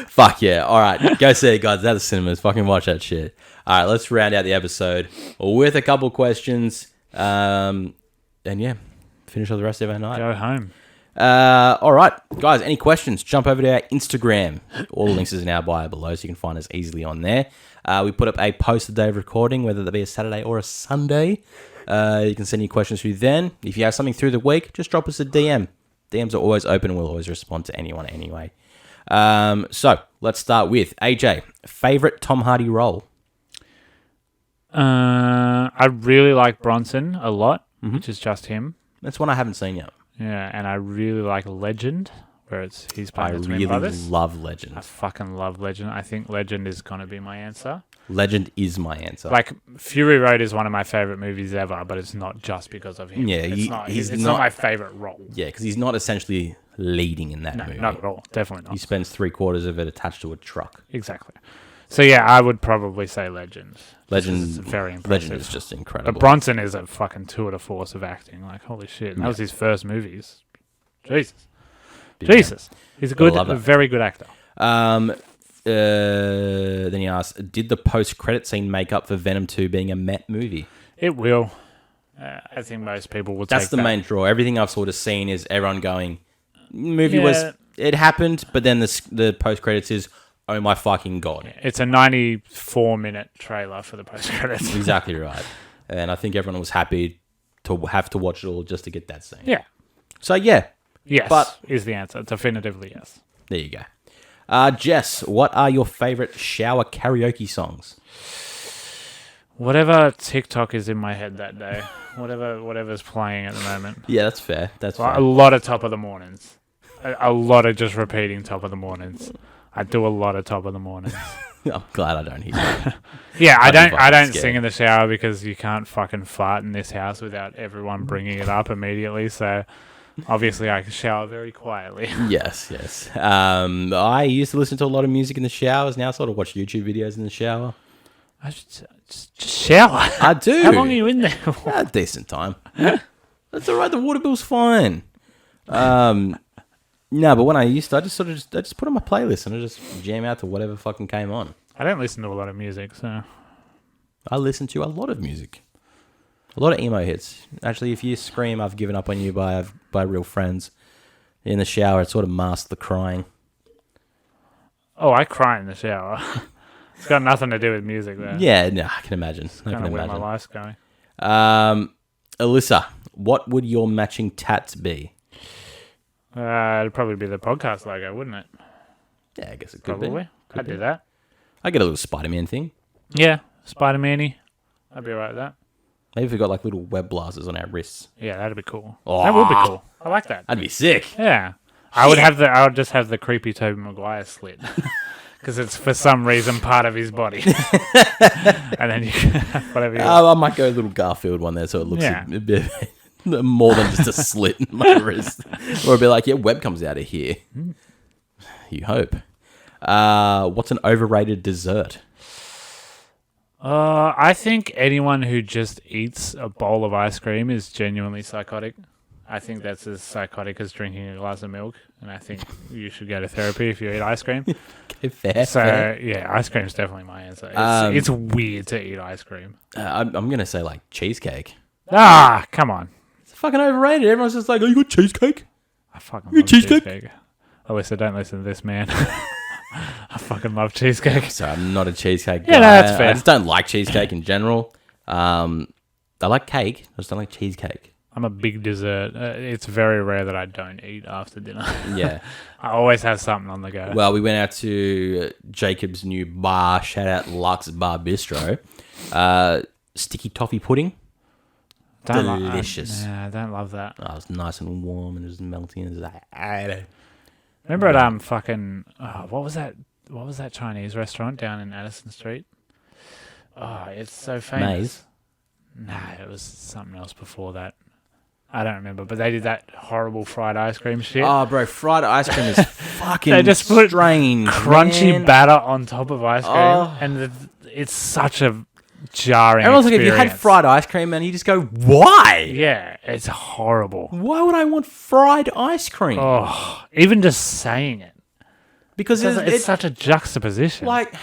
Fuck yeah. Alright. Go see it, guys. At the cinemas. Fucking watch that shit. Alright, let's round out the episode with a couple questions. And yeah, finish off the rest of our night. Go home. All right, guys, any questions? Jump over to our Instagram. All the links is in our bio below, so you can find us easily on there. We put up a post the day of recording, whether that be a Saturday or a Sunday. You can send your questions through then. If you have something through the week, just drop us a DM. DMs are always open and we'll always respond to anyone anyway. So, let's start with AJ. Favorite Tom Hardy role? I really like Bronson a lot, which is just him. That's one I haven't seen yet. Yeah, and I really like Legend, where he's playing the twin brothers. I love Legend. I fucking love Legend. I think Legend is going to be my answer. Legend is my answer. Like, Fury Road is one of my favourite movies ever, but it's not just because of him. Yeah, it's not my favourite role. Yeah, because he's not essentially leading in that movie. Not at all. Definitely not. He spends 3/4 of it attached to a truck. Exactly. So yeah, I would probably say Legend. Legend is very impressive. Legend is just incredible. But Bronson is a fucking tour de force of acting. Like, holy shit. And that was his first movies. Jesus. He's a very good actor. Then he asked, did the post-credit scene make up for Venom 2 being a Met movie? It will. I think most people will take that. That's the main draw. Everything I've sort of seen is everyone going, it happened, but then the post-credits is, oh my fucking God. It's a 94-minute trailer for the post-credits. Exactly right. And I think everyone was happy to have to watch it all just to get that scene. Yeah. So yeah. Yes, But is the answer. Definitively yes. there you go. Jess, what are your favorite shower karaoke songs? Whatever TikTok is in my head that day. Whatever's playing at the moment. Yeah, that's fair. That's Like, fair. a lot of Top of the Mornings. A lot of just repeating Top of the Mornings. I do a lot of Top of the Mornings. I'm glad I don't hear that. Yeah, I don't scared. sing in the shower because you can't fucking fart in this house without everyone bringing it up immediately. So obviously I can shower very quietly. Yes. I used to listen to a lot of music in the showers. Now I sort of watch YouTube videos in the shower. I should just shower. I do. How long are you in there for? A decent time. That's all right. The water bill's fine. No, but when I used to, I just put on my playlist and I just jam out to whatever fucking came on. I don't listen to a lot of music, so I listen to a lot of music. A lot of emo hits. Actually, if you scream "I've given up on you" by Real Friends in the shower, it sort of masks the crying. Oh, I cry in the shower. It's got nothing to do with music, though. Yeah, no, I can imagine. I Kind can of where my imagine. life's going. Alyssa, what would your matching tats be? It'd probably be the podcast logo, wouldn't it? Yeah, I guess it could Probably. be. I'd do that. I get a little Spider-Man thing. Yeah, Spider-Man-y. I'd be alright with that. Maybe if we got like little web blasters on our wrists. Yeah, that'd be cool. Oh. That would be cool. I like that. That'd be sick. Yeah. I would just have the creepy Tobey Maguire slit. Because it's for some reason part of his body. And then you whatever you want. I might go a little Garfield one there so it looks Yeah. a bit more than just a slit in my wrist. Or it'd be like, yeah, web comes out of here. You hope. What's an overrated dessert? I think anyone who just eats a bowl of ice cream is genuinely psychotic. I think that's as psychotic as drinking a glass of milk, and I think you should go to therapy if you eat ice cream. Okay, fair. So, fair. yeah, ice cream's definitely my answer. It's weird to eat ice cream. I'm going to say like cheesecake. Ah, come on. It's fucking overrated. Everyone's just like, oh, you got cheesecake? I fucking You love cheesecake? cheesecake. Alyssa, don't listen to this man. I fucking love cheesecake. So I'm not a cheesecake guy. Yeah, no, that's fair. I just don't like cheesecake in general. I like cake. I just don't like cheesecake. I'm a big dessert. It's very rare that I don't eat after dinner. Yeah. I always have something on the go. Well, we went out to Jacob's new bar. Shout out Lux Bar Bistro. Sticky toffee pudding. Delicious. I don't love that. Oh, it was nice and warm and it was melting. It was like, Remember at fucking what was that? What was that Chinese restaurant down in Addison Street? Oh, it's so famous. Maze? Nah, it was something else before that. I don't remember, but they did that horrible fried ice cream shit. Oh, bro, fried ice cream is fucking They just put strange, crunchy man. batter on top of ice cream, Oh. and it's such a jarring Everyone's like, if you had experience. fried ice cream, man, you just go, why? Yeah, it's horrible. Why would I want fried ice cream? Oh, even just saying it. Because It's it's such a juxtaposition. like,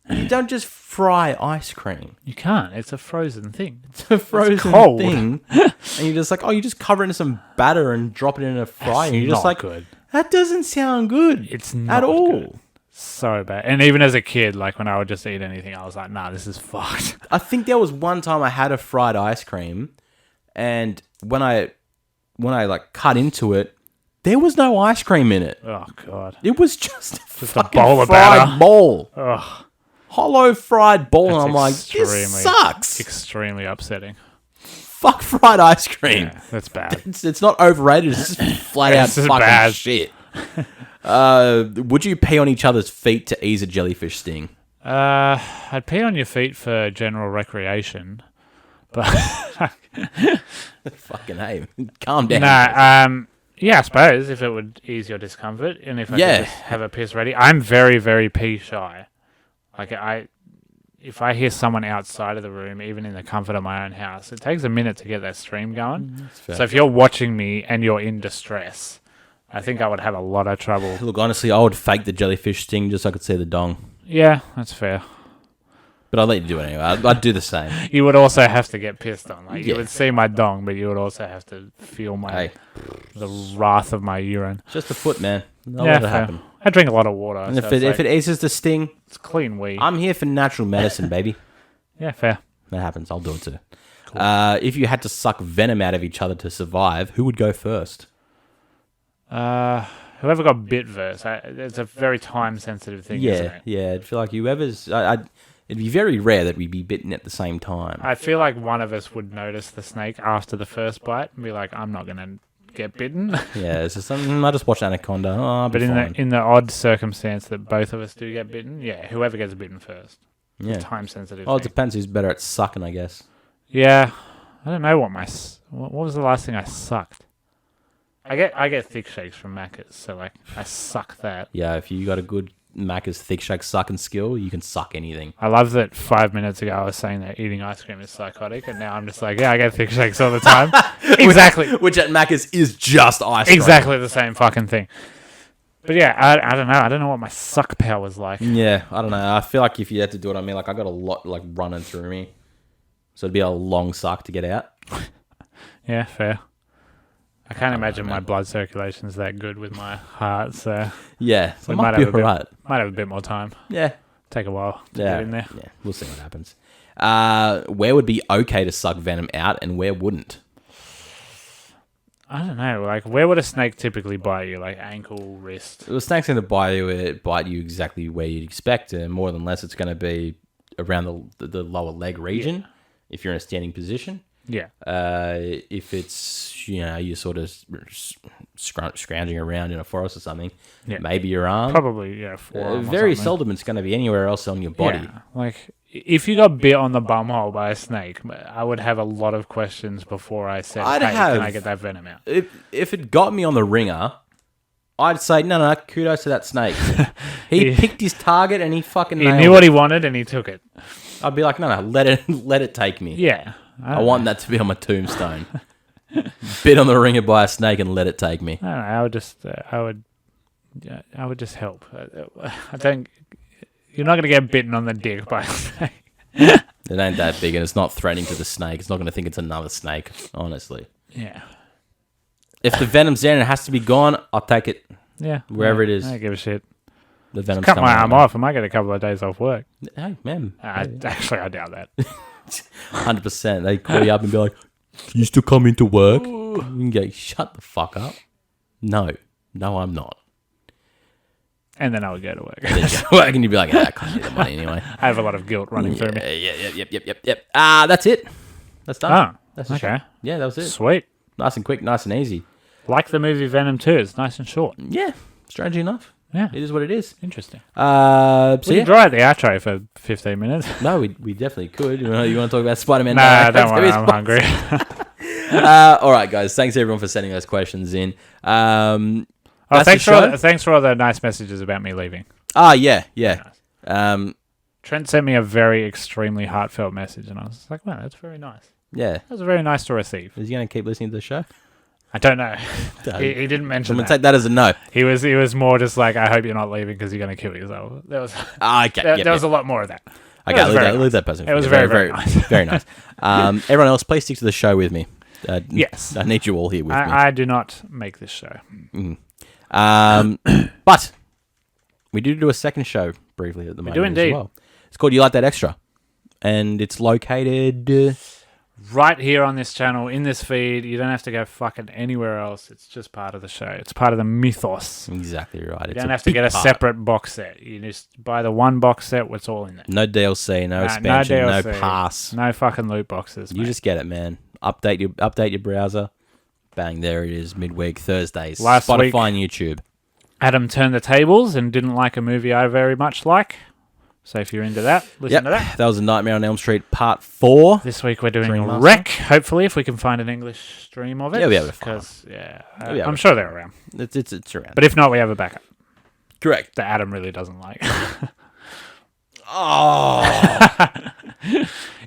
you don't just fry ice cream. You can't. It's a frozen thing. It's a frozen cold. thing. And you're just like, oh, you just cover it in some batter and drop it in a fry. And you're just not like, good. that doesn't sound good. It's not at all. good. So bad. And even as a kid, like when I would just eat anything, I was like, nah, this is fucked. I think there was one time I had a fried ice cream, and when I like cut into it, there was no ice cream in it. Oh, God. It was just a bowl of fried batter. bowl. Ugh. Hollow fried bowl. That's And I'm like, this sucks. Extremely upsetting. Fuck fried ice cream. Yeah, that's bad. It's not overrated. It's just flat out It's just fucking bad. shit. Would you pee on each other's feet to ease a jellyfish sting? I'd pee on your feet for general recreation. But Fucking hey, calm down. yeah, I suppose if it would ease your discomfort and if I Yeah. could just have a piss ready. I'm very, very pee shy. Like if I hear someone outside of the room, even in the comfort of my own house, it takes a minute to get that stream going. fair. So if you're watching me and you're in distress, I think I would have a lot of trouble. Look, honestly, I would fake the jellyfish sting just so I could see the dong. Yeah, that's fair. But I'd let you do it anyway. I'd do the same. You would also have to get pissed on. Like Yeah. you would see my dong, but you would also have to feel Hey, the wrath of my urine. just a foot, man. I'll Yeah, let it fair. happen. I drink a lot of water. And So if it it's eases the sting, it's clean wee. I'm here for natural medicine, baby. Yeah, fair. that happens. I'll do it too. Cool. If you had to suck venom out of each other to survive, who would go first? Whoever got bit first. It's a very time-sensitive thing, isn't it? Yeah. I'd feel like whoever's... it'd be very rare that we'd be bitten at the same time. I feel like one of us would notice the snake after the first bite and be like, I'm not going to get bitten. Yeah, it's just something... I just watched Anaconda. But in the odd circumstance that both of us do get bitten, whoever gets bitten first. Yeah. It's time-sensitive Well, it depends who's better at sucking, I guess. Yeah. I don't know what was the last thing I sucked? I get thick shakes from Macca's, so like I suck that. Yeah, if you got a good Macca's thick shake sucking skill, you can suck anything. I love that 5 minutes ago I was saying that eating ice cream is psychotic, and now I'm just like, I get thick shakes all the time. Exactly. Which at Macca's is just ice cream. Exactly the same fucking thing. But yeah, I don't know. I don't know what my suck power's like. Yeah, I don't know. I feel like if you had to do it, I mean, like I got a lot like running through me, so it'd be a long suck to get out. Yeah, fair. I can't imagine my blood circulation's that good with my heart, so... Yeah, so we might be alright. Might have a bit more time. Yeah. Take a while to get in there. Yeah, we'll see what happens. Where would be okay to suck venom out and where wouldn't? I don't know. Like, where would a snake typically bite you? Like, ankle, wrist? The snake's going to bite you exactly where you'd expect, and more than less it's going to be around the lower leg region if you're in a standing position. Yeah. If it's, you're sort of scrounging around in a forest or something, maybe your arm. Probably, forearm very seldom it's going to be anywhere else on your body. Yeah. Like, if you got bit on the bumhole by a snake, I would have a lot of questions before I said, can I get that venom out? If it got me on the ringer, I'd say, no, kudos to that snake. He picked his target and he fucking nailed it. He knew what he wanted and he took it. I'd be like, no, let it take me. Yeah. I want that to be on my tombstone. Bit on the ringer by a snake and let it take me. I don't know. I would just help. I don't. You're not going to get bitten on the dick by a snake. It ain't that big, and it's not threatening to the snake. It's not going to think it's another snake. Honestly. Yeah. If the venom's there and it has to be gone, I'll take it. Yeah. Wherever it is. I don't give a shit. The venom's cut my arm off. I might get a couple of days off work. Hey, man. Actually, I doubt that. 100%. They call you up and be like, "You still come into work?" You can go, "Shut the fuck up." No, I'm not. And then I would go to work. And you'd be like, I can't get the money anyway. I have a lot of guilt running through me. Yep. That's it. That's done. Oh, that's okay. Yeah, that was it. Sweet. Nice and quick, nice and easy. Like the movie Venom 2. It's nice and short. Yeah, strangely enough. Yeah. It is what it is. Interesting. We can draw out the outro for 15 minutes. No, we definitely could. You want to talk about Spider-Man? Nah, don't worry, I'm hungry. All right, guys. Thanks, everyone, for sending those questions in. Thanks for all the nice messages about me leaving. Yeah. Nice. Trent sent me a very extremely heartfelt message, and I was like, wow, that's very nice. Yeah. That was very nice to receive. Is he going to keep listening to the show? I don't know. He didn't mention I'm going to take that as a no. He was more just like, I hope you're not leaving because you're going to kill yourself. There was there was a lot more of that. Okay, leave that person. It was very nice. Very nice. Everyone else, please stick to the show with me. Yes. I need you all here with me. I do not make this show. But we do a second show briefly at the moment. We do indeed. As well. It's called You Like That Extra. And it's located... right here on this channel, in this feed. You don't have to go fucking anywhere else. It's just part of the show. It's part of the mythos. Exactly right. You don't have to get a separate box set. You just buy the one box set. It's all in there. No DLC, no expansion, no pass. No fucking loot boxes. You just get it, man. Update your browser. Bang, there it is. Midweek Thursdays. Last Spotify week, and YouTube. Adam turned the tables and didn't like a movie I very much like. So if you're into that, listen to that. That was a Nightmare on Elm Street Part 4. This week we're doing Wreck, hopefully, if we can find an English stream of it. Yeah, we have it. I'm sure they're around. It's around. But if not, we have a backup. Correct. That Adam really doesn't like. Oh.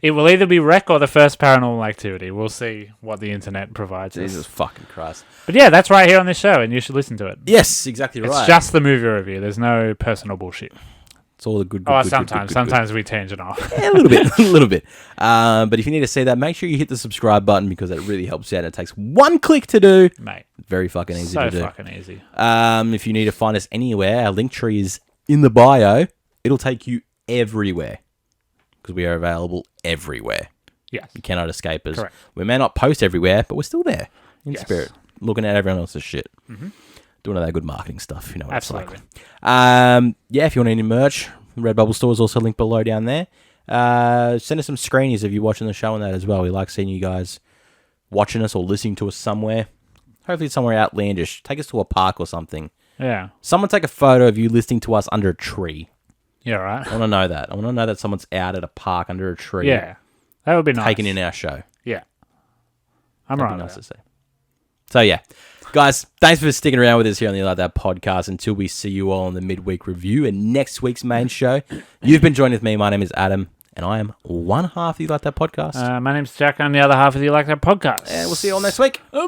It will either be Wreck or the first Paranormal Activity. We'll see what the internet provides us. Jesus fucking Christ. But yeah, that's right here on this show, and you should listen to it. Yes, exactly right. It's just the movie review. There's no personal bullshit. It's all the good. Sometimes we tangent off. Yeah, a little bit. But if you need to see that, make sure you hit the subscribe button because that really helps out. It takes one click to do. Mate. Very fucking easy to do. So fucking easy. If you need to find us anywhere, our link tree is in the bio. It'll take you everywhere. because we are available everywhere. Yes. You cannot escape us. Correct. We may not post everywhere, but we're still there in Yes. spirit, looking at everyone else's shit. Doing all that good marketing stuff, you know what Absolutely. it's like. Yeah, if you want any merch, Redbubble store is also linked below down there. Send us some screenies if you're watching the show on that as well. We like seeing you guys watching us or listening to us somewhere. Hopefully it's somewhere outlandish. Take us to a park or something. Yeah. Someone take a photo of you listening to us under a tree. Yeah, right. I want to know that. I want to know that someone's out at a park under a tree. Yeah. That would be nice. Taking in our show. Yeah. I'm That'd right. be nice to see. So yeah, guys, thanks for sticking around with us here on the Like That podcast until we see you all on the midweek review and next week's main show. You've been joined with me. My name is Adam, and I am one half of the Like That podcast. My name's Jack. I'm the other half of the Like That podcast. And we'll see you all next week. Bye.